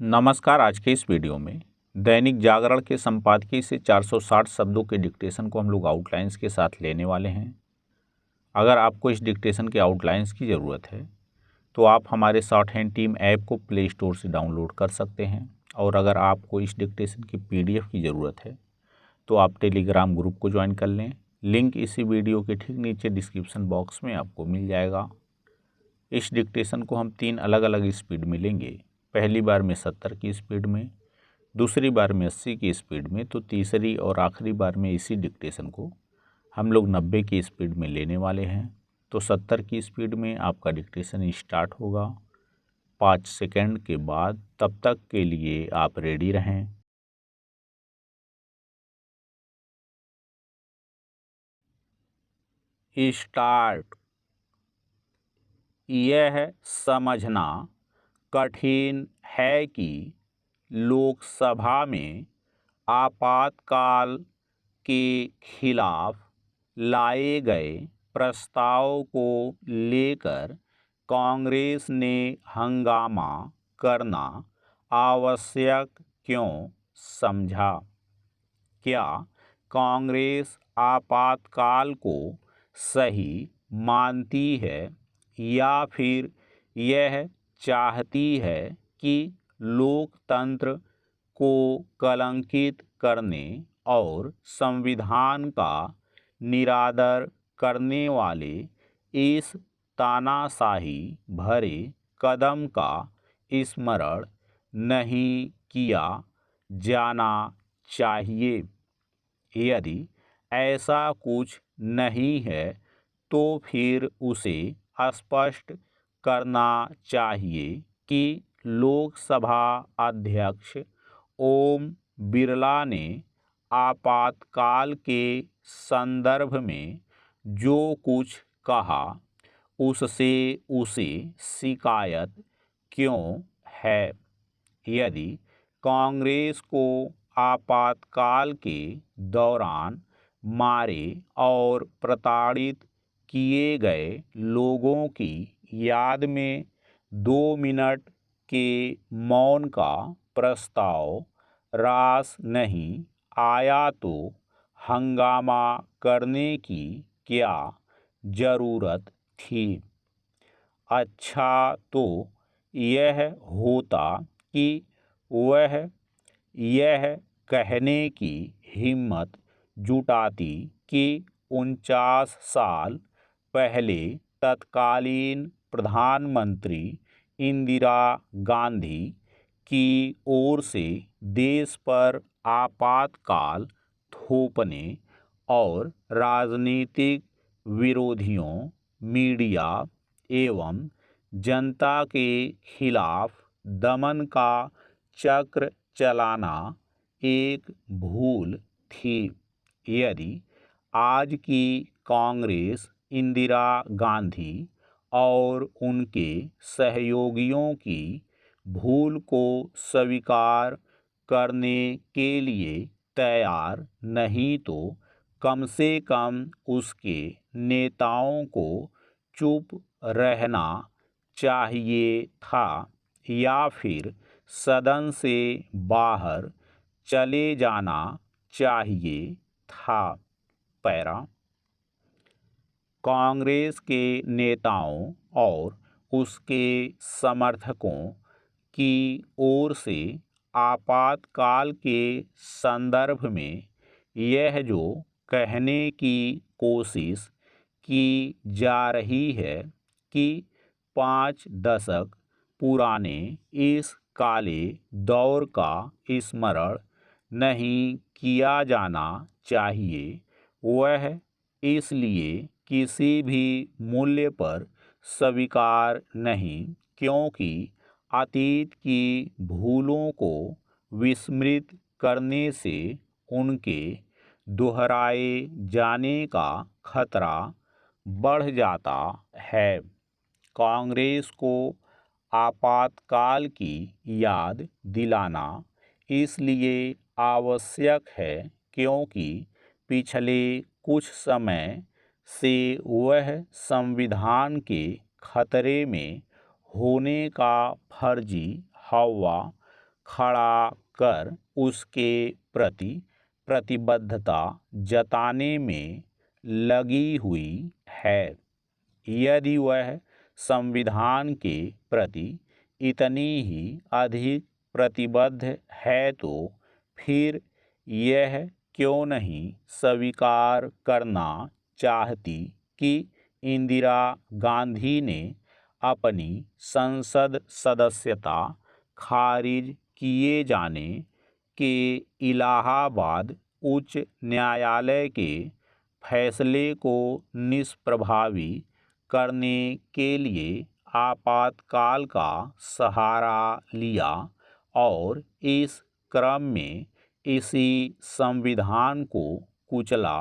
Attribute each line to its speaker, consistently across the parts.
Speaker 1: नमस्कार। आज के इस वीडियो में दैनिक जागरण के संपादकीय से 460 शब्दों के डिक्टेशन को हम लोग आउटलाइंस के साथ लेने वाले हैं। अगर आपको इस डिक्टेशन के आउटलाइंस की ज़रूरत है तो आप हमारे शॉर्ट हैंड टीम ऐप को प्ले स्टोर से डाउनलोड कर सकते हैं, और अगर आपको इस डिक्टेशन की PDF की ज़रूरत है तो आप टेलीग्राम ग्रुप को ज्वाइन कर लें। लिंक इसी वीडियो के ठीक नीचे डिस्क्रिप्शन बॉक्स में आपको मिल जाएगा। इस डिक्टेशन को हम 3 अलग अलग स्पीड में लेंगे। पहली बार में 70 की स्पीड में, दूसरी बार में 80 की स्पीड में, तो तीसरी और आखिरी बार में इसी डिक्टेशन को हम लोग 90 की स्पीड में लेने वाले हैं। तो 70 की स्पीड में आपका डिक्टेशन स्टार्ट होगा 5 सेकंड के बाद। तब तक के लिए आप रेडी रहें। स्टार्ट। यह समझना कठिन है कि लोकसभा में आपातकाल के खिलाफ लाए गए प्रस्ताव को लेकर कांग्रेस ने हंगामा करना आवश्यक क्यों समझा। क्या कांग्रेस आपातकाल को सही मानती है या फिर यह चाहती है कि लोकतंत्र को कलंकित करने और संविधान का निरादर करने वाले इस तानाशाही भरे कदम का स्मरण नहीं किया जाना चाहिए। यदि ऐसा कुछ नहीं है तो फिर उसे स्पष्ट करना चाहिए कि लोकसभा अध्यक्ष ओम बिरला ने आपातकाल के संदर्भ में जो कुछ कहा उससे उसे शिकायत क्यों है। यदि कांग्रेस को आपातकाल के दौरान मारे और प्रताड़ित किए गए लोगों की याद में 2 मिनट के मौन का प्रस्ताव रास नहीं आया तो हंगामा करने की क्या ज़रूरत थी। अच्छा तो यह होता कि वह यह कहने की हिम्मत जुटाती कि 49 साल पहले तत्कालीन प्रधानमंत्री इंदिरा गांधी की ओर से देश पर आपातकाल थोपने और राजनीतिक विरोधियों, मीडिया एवं जनता के खिलाफ दमन का चक्र चलाना एक भूल थी। यदि आज की कांग्रेस इंदिरा गांधी और उनके सहयोगियों की भूल को स्वीकार करने के लिए तैयार नहीं तो कम से कम उसके नेताओं को चुप रहना चाहिए था या फिर सदन से बाहर चले जाना चाहिए था। पैरा। कांग्रेस के नेताओं और उसके समर्थकों की ओर से आपातकाल के संदर्भ में यह जो कहने की कोशिश की जा रही है कि 5 दशक पुराने इस काले दौर का स्मरण नहीं किया जाना चाहिए, वह इसलिए किसी भी मूल्य पर स्वीकार नहीं, क्योंकि अतीत की भूलों को विस्मृत करने से उनके दोहराए जाने का खतरा बढ़ जाता है। कांग्रेस को आपातकाल की याद दिलाना इसलिए आवश्यक है क्योंकि पिछले कुछ समय से वह संविधान के खतरे में होने का फर्जी हवा खड़ा कर उसके प्रति प्रतिबद्धता जताने में लगी हुई है। यदि वह संविधान के प्रति इतनी ही अधिक प्रतिबद्ध है तो फिर यह क्यों नहीं स्वीकार करना चाहती कि इंदिरा गांधी ने अपनी संसद सदस्यता खारिज किए जाने के इलाहाबाद उच्च न्यायालय के फैसले को निष्प्रभावी करने के लिए आपातकाल का सहारा लिया और इस क्रम में इसी संविधान को कुचला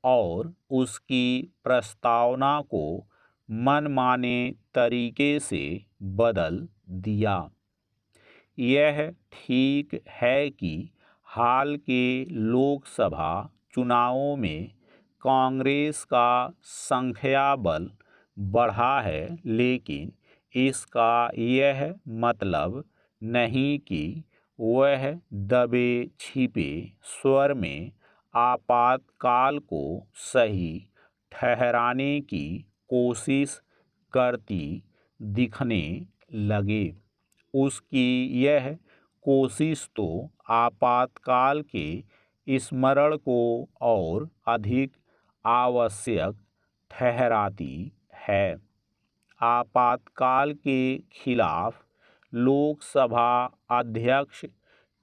Speaker 1: और उसकी प्रस्तावना को मनमाने तरीके से बदल दिया। यह ठीक है कि हाल के लोकसभा चुनावों में कांग्रेस का संख्याबल बढ़ा है, लेकिन इसका यह मतलब नहीं कि वह दबे छिपे स्वर में आपातकाल को सही ठहराने की कोशिश करती दिखने लगे। उसकी यह कोशिश तो आपातकाल के स्मरण को और अधिक आवश्यक ठहराती है। आपातकाल के खिलाफ लोकसभा अध्यक्ष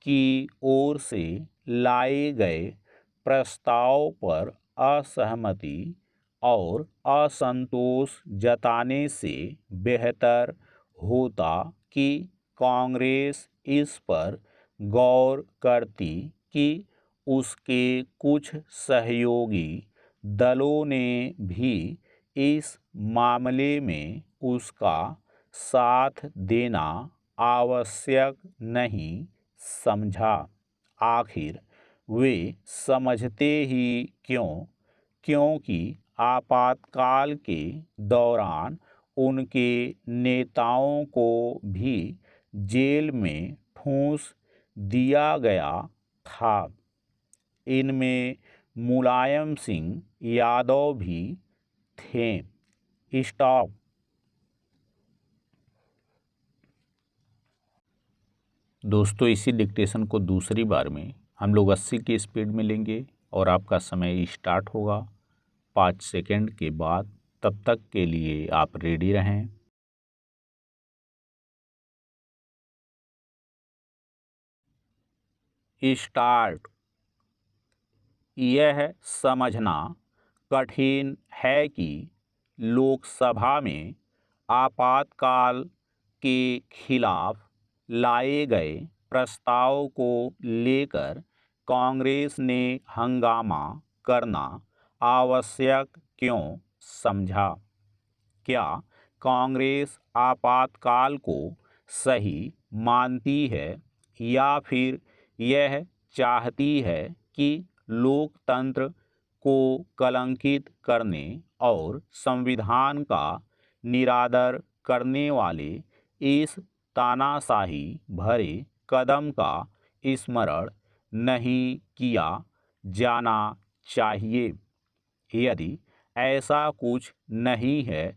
Speaker 1: की ओर से लाए गए प्रस्ताव पर असहमति और असंतोष जताने से बेहतर होता कि कांग्रेस इस पर गौर करती कि उसके कुछ सहयोगी दलों ने भी इस मामले में उसका साथ देना आवश्यक नहीं समझा। आखिर वे समझते ही क्यों, क्योंकि आपातकाल के दौरान उनके नेताओं को भी जेल में ठूंस दिया गया था। इनमें मुलायम सिंह यादव भी थे। स्टॉप। दोस्तों, इसी डिक्टेशन को दूसरी बार में हम लोग 80 की स्पीड में लेंगे और आपका समय स्टार्ट होगा 5 सेकंड के बाद। तब तक के लिए आप रेडी रहें। स्टार्ट। यह समझना कठिन है कि लोकसभा में आपातकाल के खिलाफ लाए गए प्रस्ताव को लेकर कांग्रेस ने हंगामा करना आवश्यक क्यों समझा। क्या कांग्रेस आपातकाल को सही मानती है या फिर यह चाहती है कि लोकतंत्र को कलंकित करने और संविधान का निरादर करने वाले इस तानाशाही भरे कदम का स्मरण नहीं किया जाना चाहिए? यदि ऐसा कुछ नहीं है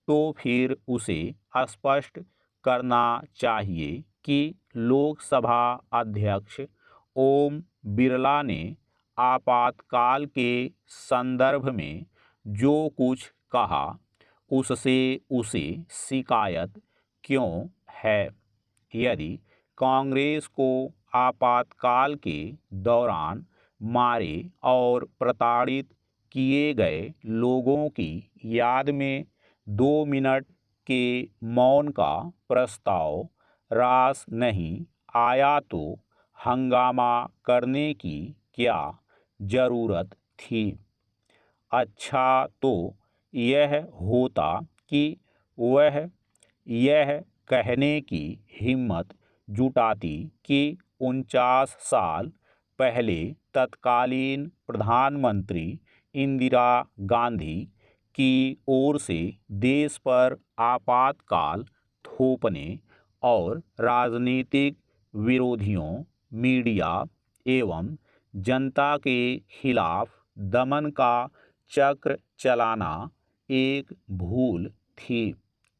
Speaker 1: तो फिर उसे स्पष्ट करना चाहिए कि लोकसभा अध्यक्ष ओम बिरला ने आपातकाल के संदर्भ में जो कुछ कहा उससे उसे शिकायत क्यों है। यदि कांग्रेस को आपातकाल के दौरान मारे और प्रताड़ित किए गए लोगों की याद में 2 मिनट के मौन का प्रस्ताव रास नहीं आया तो हंगामा करने की क्या जरूरत थी? अच्छा तो यह होता कि वह यह कहने की हिम्मत जुटाती कि 49 साल पहले तत्कालीन प्रधानमंत्री इंदिरा गांधी की ओर से देश पर आपातकाल थोपने और राजनीतिक विरोधियों, मीडिया एवं जनता के खिलाफ दमन का चक्र चलाना एक भूल थी।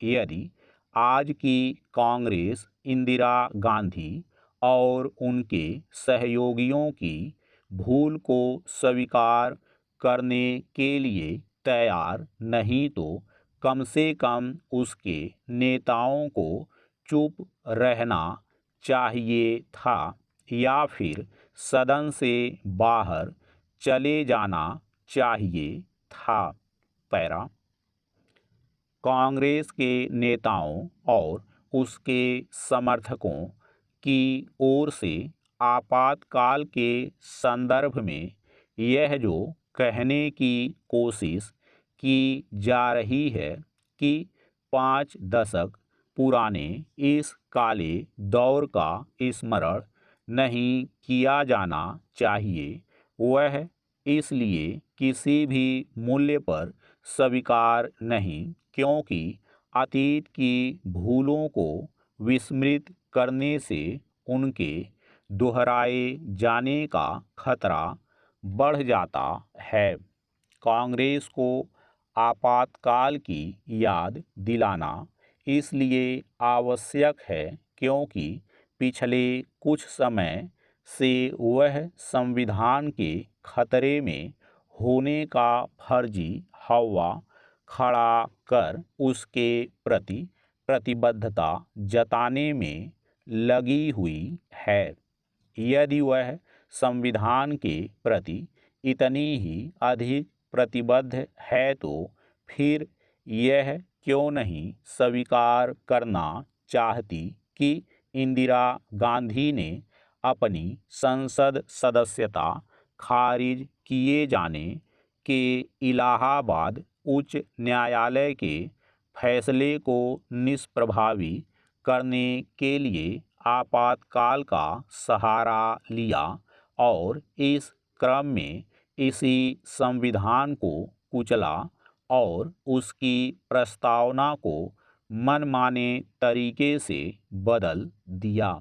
Speaker 1: यदि आज की कांग्रेस इंदिरा गांधी और उनके सहयोगियों की भूल को स्वीकार करने के लिए तैयार नहीं तो कम से कम उसके नेताओं को चुप रहना चाहिए था या फिर सदन से बाहर चले जाना चाहिए था। पैरा कांग्रेस के नेताओं और उसके समर्थकों की ओर से आपातकाल के संदर्भ में यह जो कहने की कोशिश की जा रही है कि 5 दशक पुराने इस काले दौर का स्मरण नहीं किया जाना चाहिए, वह इसलिए किसी भी मूल्य पर स्वीकार नहीं, क्योंकि अतीत की भूलों को विस्मृत करने से उनके दोहराए जाने का खतरा बढ़ जाता है। कांग्रेस को आपातकाल की याद दिलाना इसलिए आवश्यक है क्योंकि पिछले कुछ समय से वह संविधान के खतरे में होने का फर्जी हवा खड़ा कर उसके प्रति प्रतिबद्धता जताने में लगी हुई है। यदि वह संविधान के प्रति इतनी ही अधिक प्रतिबद्ध है तो फिर यह क्यों नहीं स्वीकार करना चाहती कि इंदिरा गांधी ने अपनी संसद सदस्यता खारिज किए जाने के इलाहाबाद उच्च न्यायालय के फैसले को निष्प्रभावी करने के लिए आपातकाल का सहारा लिया और इस क्रम में इसी संविधान को कुचला और उसकी प्रस्तावना को मनमाने तरीके से बदल दिया।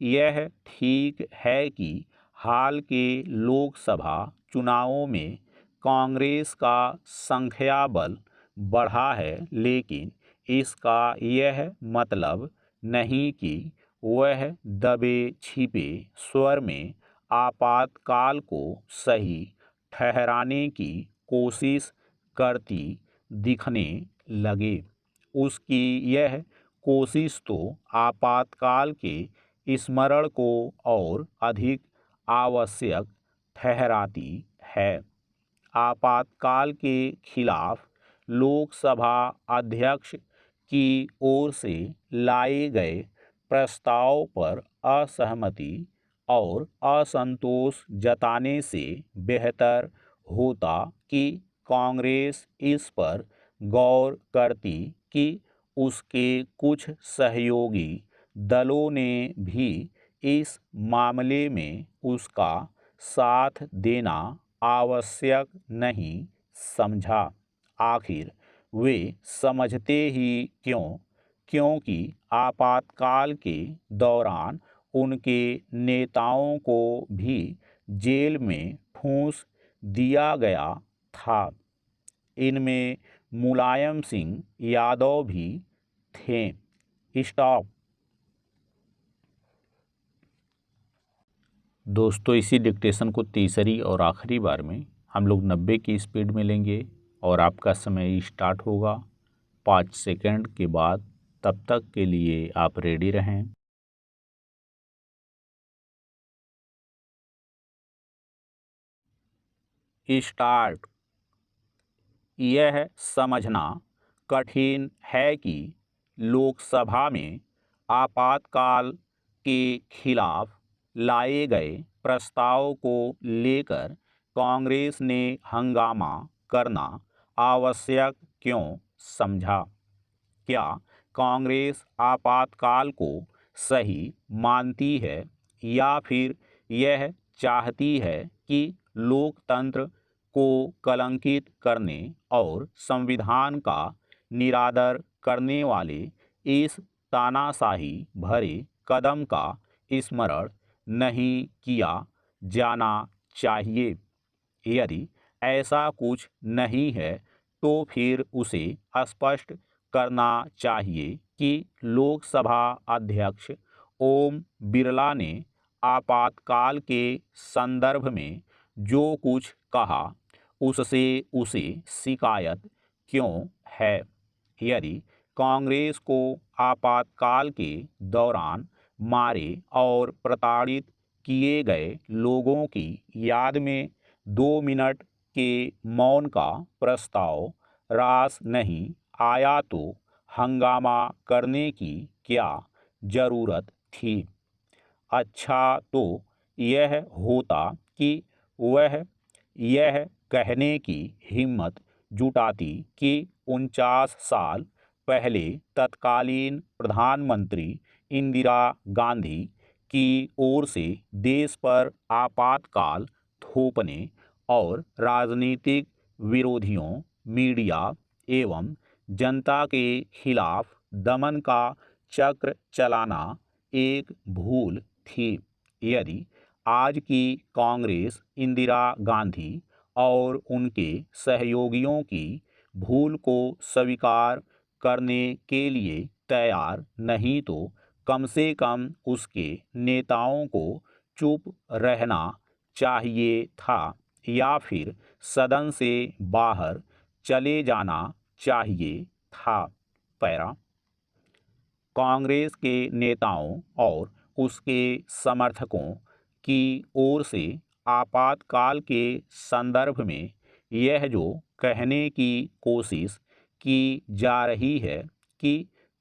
Speaker 1: यह ठीक है कि हाल के लोकसभा चुनावों में कांग्रेस का संख्याबल बढ़ा है, लेकिन इसका यह मतलब नहीं कि वह दबे छिपे स्वर में आपातकाल को सही ठहराने की कोशिश करती दिखने लगे। उसकी यह कोशिश तो आपातकाल के स्मरण को और अधिक आवश्यक ठहराती है। आपातकाल के खिलाफ लोकसभा अध्यक्ष की ओर से लाए गए प्रस्ताव पर असहमति और असंतोष जताने से बेहतर होता कि कांग्रेस इस पर गौर करती कि उसके कुछ सहयोगी दलों ने भी इस मामले में उसका साथ देना आवश्यक नहीं समझा। आखिर वे समझते ही क्यों, क्योंकि आपातकाल के दौरान उनके नेताओं को भी जेल में ठूंस दिया गया था। इनमें मुलायम सिंह यादव भी थे। स्टॉप। दोस्तों, इसी डिक्टेशन को तीसरी और आखिरी बार में हम लोग 90 की स्पीड में लेंगे और आपका समय स्टार्ट होगा 5 सेकंड के बाद। तब तक के लिए आप रेडी रहें। स्टार्ट। यह समझना कठिन है कि लोकसभा में आपातकाल के खिलाफ लाए गए प्रस्ताव को लेकर कांग्रेस ने हंगामा करना आवश्यक क्यों समझा। क्या कांग्रेस आपातकाल को सही मानती है या फिर यह चाहती है कि लोकतंत्र को कलंकित करने और संविधान का निरादर करने वाले इस तानाशाही भरे कदम का स्मरण नहीं किया जाना चाहिए। यदि ऐसा कुछ नहीं है तो फिर उसे स्पष्ट करना चाहिए कि लोकसभा अध्यक्ष ओम बिरला ने आपातकाल के संदर्भ में जो कुछ कहा उससे उसे शिकायत क्यों है। यदि कांग्रेस को आपातकाल के दौरान मारे और प्रताड़ित किए गए लोगों की याद में 2 मिनट के मौन का प्रस्ताव रास नहीं आया तो हंगामा करने की क्या जरूरत थी। अच्छा तो यह होता कि वह यह कहने की हिम्मत जुटाती कि 49 साल पहले तत्कालीन प्रधानमंत्री इंदिरा गांधी की ओर से देश पर आपातकाल थोपने और राजनीतिक विरोधियों, मीडिया एवं जनता के खिलाफ दमन का चक्र चलाना एक भूल थी। यदि आज की कांग्रेस इंदिरा गांधी और उनके सहयोगियों की भूल को स्वीकार करने के लिए तैयार नहीं तो कम से कम उसके नेताओं को चुप रहना चाहिए था या फिर सदन से बाहर चले जाना चाहिए था। पैरा कांग्रेस के नेताओं और उसके समर्थकों की ओर से आपातकाल के संदर्भ में यह जो कहने की कोशिश की जा रही है कि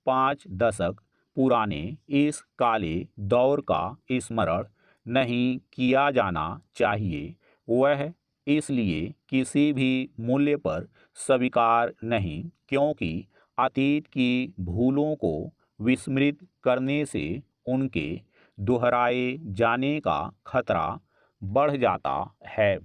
Speaker 1: 5 दशक पुराने इस काले दौर का स्मरण नहीं किया जाना चाहिए, वह इसलिए किसी भी मूल्य पर स्वीकार नहीं क्योंकि अतीत की भूलों को विस्मृत करने से उनके दोहराए जाने का खतरा बढ़ जाता है।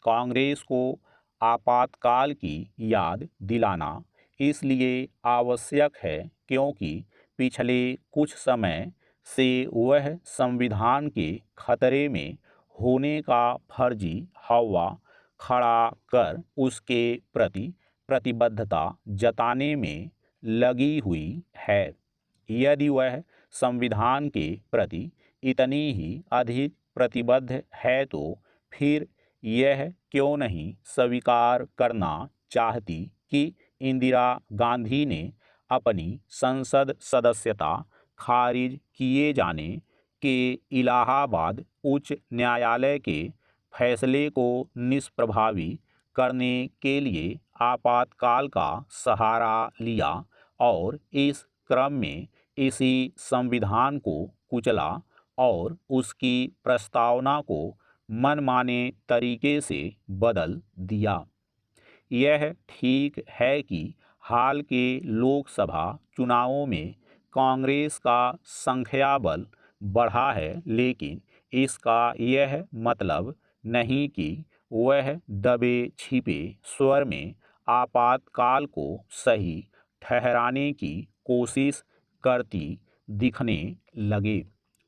Speaker 1: कांग्रेस को आपातकाल की याद दिलाना इसलिए आवश्यक है क्योंकि पिछले कुछ समय से वह संविधान के खतरे में होने का फर्जी हवा खड़ा कर उसके प्रति प्रतिबद्धता जताने में लगी हुई है। यदि वह संविधान के प्रति इतनी ही अधिक प्रतिबद्ध है तो फिर यह क्यों नहीं स्वीकार करना चाहती कि इंदिरा गांधी ने अपनी संसद सदस्यता खारिज किए जाने के इलाहाबाद उच्च न्यायालय के फैसले को निष्प्रभावी करने के लिए आपातकाल का सहारा लिया और इस क्रम में इसी संविधान को कुचला और उसकी प्रस्तावना को मनमाने तरीके से बदल दिया। यह ठीक है कि हाल के लोकसभा चुनावों में कांग्रेस का संख्याबल बढ़ा है, लेकिन इसका यह मतलब नहीं कि वह दबे छिपे स्वर में आपातकाल को सही ठहराने की कोशिश करती दिखने लगे।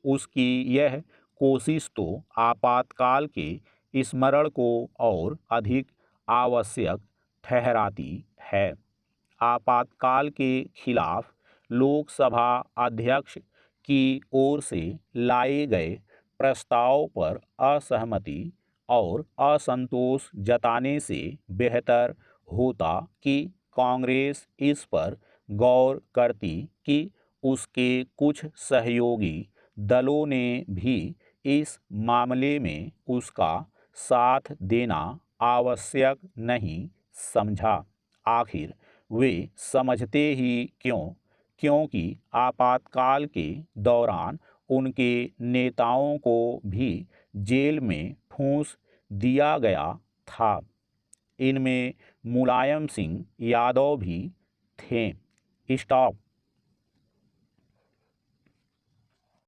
Speaker 1: उसकी यह कोशिश तो आपातकाल के स्मरण को और अधिक आवश्यक ठहराती है। आपातकाल के खिलाफ लोकसभा अध्यक्ष की ओर से लाए गए प्रस्ताव पर असहमति और असंतोष जताने से बेहतर होता कि कांग्रेस इस पर गौर करती कि उसके कुछ सहयोगी दलों ने भी इस मामले में उसका साथ देना आवश्यक नहीं समझा। आखिर वे समझते ही क्यों, क्योंकि आपातकाल के दौरान उनके नेताओं को भी जेल में ठूंस दिया गया था। इनमें मुलायम सिंह यादव भी थे। स्टॉप।